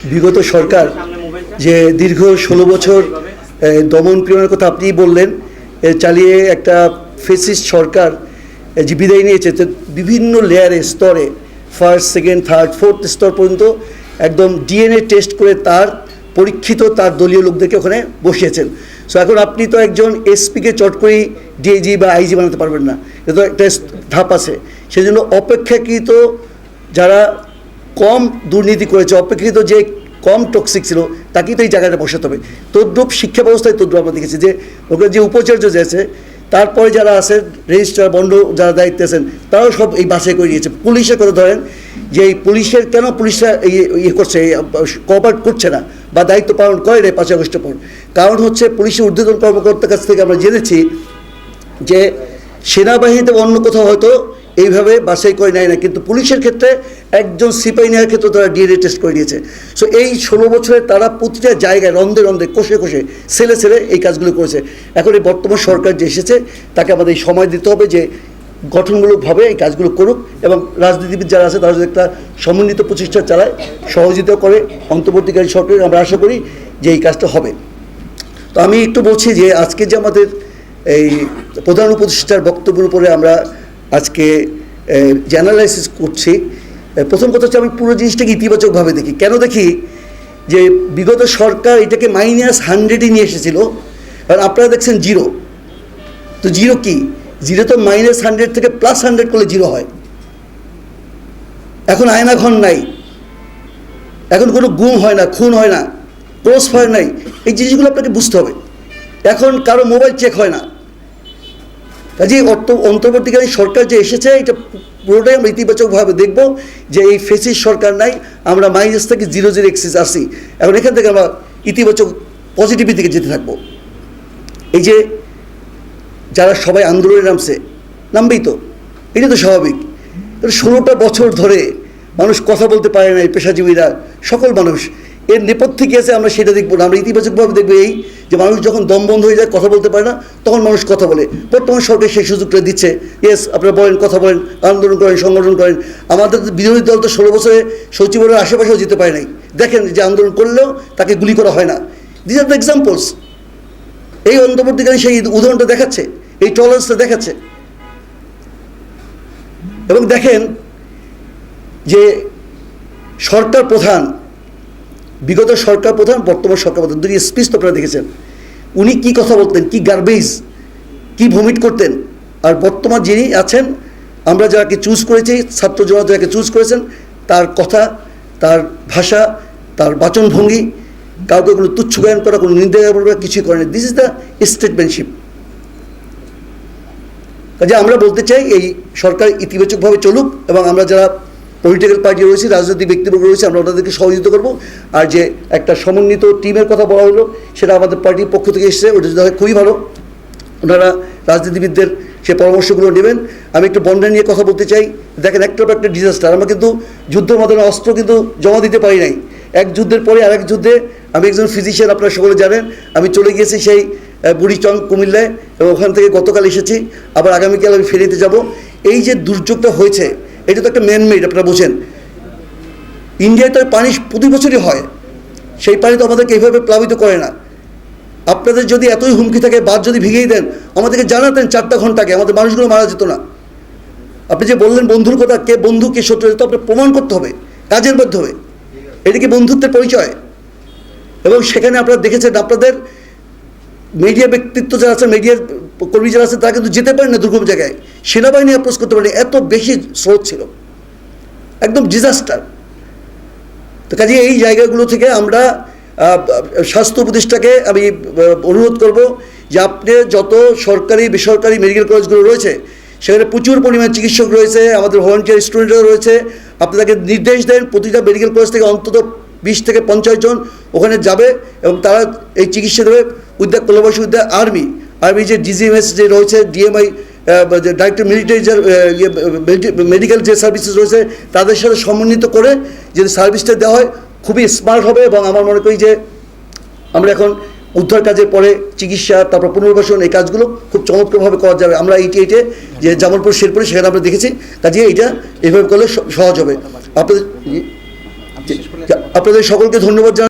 বিগত সরকার যে দীর্ঘ 16 বছর দমন পীড়নের কথা আপনি বললেন, চালিয়ে একটা ফেসিস্ট সরকার যে বিদায় নিয়েছে, বিভিন্ন লেয়ারে স্তরে ফার্স্ট, সেকেন্ড, থার্ড, ফোর্থ স্তর পর্যন্ত একদম ডিএনএ টেস্ট করে তার পরীক্ষিত তার দলীয় লোকদেরকে ওখানে বসিয়েছেন। সো এখন আপনি তো একজন এসপিকে চট করেই ডিআইজি বা আইজি বানাতে পারবেন না, এটা তো একটা ধাপ আছে। সেই জন্য অপেক্ষাকৃত যারা কম দুর্নীতি করেছে, অপেক্ষিত যে কম টক্সিক ছিল, তাকেই তো এই জায়গাটা বসাতে হবে। তদ্রূপ শিক্ষা ব্যবস্থায় তদ্রূপ আমরা দেখেছি যে ওখানে যে উপাচার্য যে আছে, তারপরে যারা আছে রেজিস্ট্রার বন্ড যারা দায়িত্বে আছেন, তারাও সব এই বাছাই করে নিয়েছে। পুলিশের কথা ধরেন যে এই পুলিশের কেন পুলিশরা ইয়ে করছে, কোঅপারেট করছে না বা দায়িত্ব পালন করে না 5 আগস্টের পর, কারণ হচ্ছে পুলিশের ঊর্ধ্বতন কর্মকর্তার কাছ থেকে আমরা জেনেছি যে সেনাবাহিনীতে অন্য কোথাও হয়তো এইভাবে বাছাই করে নেয় না, কিন্তু পুলিশের ক্ষেত্রে একজন সিপাহি নেওয়ার ক্ষেত্রে তারা ডিএনএ টেস্ট করে নিয়েছে। সো এই 16 বছরে তারা প্রতিটা জায়গায় রন্ধে রন্ধে কষে কষে ছেলে ছেলে এই কাজগুলো করেছে। এখন এই বর্তমান সরকার যে এসেছে, তাকে আমাদের এই সময় দিতে হবে যে গঠনমূলকভাবে এই কাজগুলো করুক, এবং রাজনীতিবিদ যারা আছে তারা যদি একটা সমন্বিত প্রচেষ্টা চালায়, সহযোগিতা করে অন্তর্বর্তীকালী সরকারের, আমরা আশা করি যে এই কাজটা হবে। তো আমি একটু বলছি যে আজকে যে আমাদের এই প্রধান উপদেষ্টার বক্তব্যের উপরে আমরা আজকে যে অ্যানালাইসিস করছি, প্রথম কথা হচ্ছে আমি পুরো জিনিসটাকে ইতিবাচকভাবে দেখি। কেন দেখি? যে বিগত সরকার এটাকে -100-ই নিয়ে এসেছিল, আর আপনারা দেখছেন 0। তো 0 কি? 0 তো -100 থেকে +100 করলে 0 হয়। এখন আয়নাঘর নাই, এখন কোনো গুম হয় না, খুন হয় না, ক্রস ফায়ার নাই, এই জিনিসগুলো আপনাকে বুঝতে হবে। এখন কারো মোবাইল চেক হয় না। কাজে অন্তর্বর্তীকালী সরকার যে এসেছে, এটা পুরোটাই আমরা ইতিবাচকভাবে দেখব যে এই ফেসিস্ট সরকার নাই, আমরা মাইনাস থেকে 0 এক্সিস আসি। এখন এখান থেকে আমরা ইতিবাচক পজিটিভের দিকে যেতে থাকবো। এই যে যারা সবাই আন্দোলনে নামবেই তো, এটা তো স্বাভাবিক। 16টা বছর ধরে মানুষ কথা বলতে পারে না, এই পেশাজীবীরা সকল মানুষ, এর নেপথ্যে কী আছে আমরা সেটা দেখবো না। আমরা ইতিবাচকভাবে দেখবো এই যে মানুষ যখন দম বন্ধ হয়ে যায়, কথা বলতে পারে না, তখন মানুষ কথা বলে। বর্তমান সরকার সেই সুযোগটা দিচ্ছে। ইয়েস, আপনারা বলেন, কথা বলেন, আন্দোলন করেন, সংগঠন করেন। আমাদের বিরোধী দল তো 16 বছরে সচিবালয়ের আশেপাশেও যেতে পারে নাই। দেখেন যে আন্দোলন করলেও তাকে গুলি করা হয় না। This are the examples. এই অন্তর্বর্তীকালে সেই উদাহরণটা দেখাচ্ছে, এই টলারেন্সটা দেখাচ্ছে। এবং দেখেন যে সরকার প্রধান, বিগত সরকার প্রধান, বর্তমান সরকার প্রধান, দুই স্পিচ তো আপনারা দেখেছেন। উনি কি কথা বলতেন, কি গার্বেজ, কি ভমিট করতেন। আর বর্তমান যিনি আছেন, আমরা যাকে চুজ করেছি, ছাত্র জনতা যাকে চুজ করেছেন, তার কথা, তার ভাষা, তার বাচনভঙ্গি, কাউকে কোনো তুচ্ছ জ্ঞান করা, কোনো নিন্দা করা কিছুই করেনি। This is the statesmanship. কাজে আমরা বলতে চাই এই সরকার ইতিবাচকভাবে চলুক, এবং আমরা যারা পলিটিক্যাল পার্টি রয়েছে, রাজনৈতিক ব্যক্তিবর্গ রয়েছে, আমরা ওনাদেরকে সহযোগিতা করব। আর যে একটা সমন্বিত টিমের কথা বলা হলো, সেটা আমাদের পার্টির পক্ষ থেকে এসেছে, ওটা যদি হয় খুবই ভালো। ওনারা রাজনীতিবিদদের সে পরামর্শগুলো নেবেন। আমি একটু বন্ডা নিয়ে কথা বলতে চাই। দেখেন, একটার পর একটা ডিজাস্টার। আমরা কিন্তু যুদ্ধ মাধ্যমে অস্ত্র কিন্তু জমা দিতে পারি নাই। এক যুদ্ধের পরে আরেক যুদ্ধে, আমি একজন ফিজিশিয়ান, আপনারা সকলে জানেন, আমি চলে গিয়েছি সেই বুড়িচং, কুমিল্লায়, এবং ওখান থেকে গতকাল এসেছি, আবার আগামীকাল আমি ফেরিতে যাব। এই যে দুর্যোগটা হয়েছে, এটা তো একটা ম্যানমেড, আপনারা বোঝেন। ইন্ডিয়ায় তো পানি প্রতি বছরই হয়, সেই পানি তো আমাদেরকে এইভাবে প্লাবিত করে না। আপনাদের যদি এতই হুমকি থাকে, বাদ যদি ভিগিয়ে দেন, আমাদেরকে জানাতেন 4টা ঘন্টাকে, আমাদের মানুষগুলো মারা যেত না। আপনি যে বললেন বন্ধুর কথা, কে বন্ধু কে শত্রু, তো আপনার প্রমাণ করতে হবে কাজের মাধ্যমে। এটা কি বন্ধুত্বের পরিচয়? এবং সেখানে আপনারা দেখেছেন, আপনাদের মিডিয়া ব্যক্তিত্ব যারা আছে, মিডিয়ার কর্মী যারা আছে, তারা কিন্তু যেতে পারেন না দুর্গম জায়গায়। সেনাবাহিনী অ্যাপ্রোচ করতে পারেনি, এত বেশি স্রোত ছিল, একদম ডিজাস্টার। তো কাজে এই জায়গাগুলো থেকে আমরা স্বাস্থ্য উপদেষ্টাকে আমি অনুরোধ করব যে আপনি যত সরকারি বেসরকারি মেডিকেল কলেজগুলো রয়েছে, সেখানে প্রচুর পরিমাণে চিকিৎসক রয়েছে, আমাদের ভলান্টিয়ার স্টুডেন্টরা রয়েছে, আপনি তাকে নির্দেশ দেন প্রতিটা মেডিকেল কলেজ থেকে অন্তত 20 থেকে 50 জন ওখানে যাবে, এবং তারা এই চিকিৎসা দেবে with the collaboration with the army যে ডিজিএমএস যে রয়েছে, ডিএমআই, ডাইরেক্টর মিলিটারি মেডিকেল যে সার্ভিসেস রয়েছে, তাদের সাথে সমন্বিত করে যদি সার্ভিসটা দেওয়া হয়, খুবই স্মার্ট হবে। এবং আমার মনে করি যে আমরা এখন উদ্ধার কাজের পরে চিকিৎসা, তারপর পুনর্বাসন, এই কাজগুলো খুব চমৎকারভাবে করা যাবে। আমরা এইটে যে জামালপুর, শেরপুরে, সেখানে আমরা দেখেছি। কাজে এইটা এইভাবে করলে সহজ হবে। আপনাদের আপনাদের সকলকে ধন্যবাদ জানাই।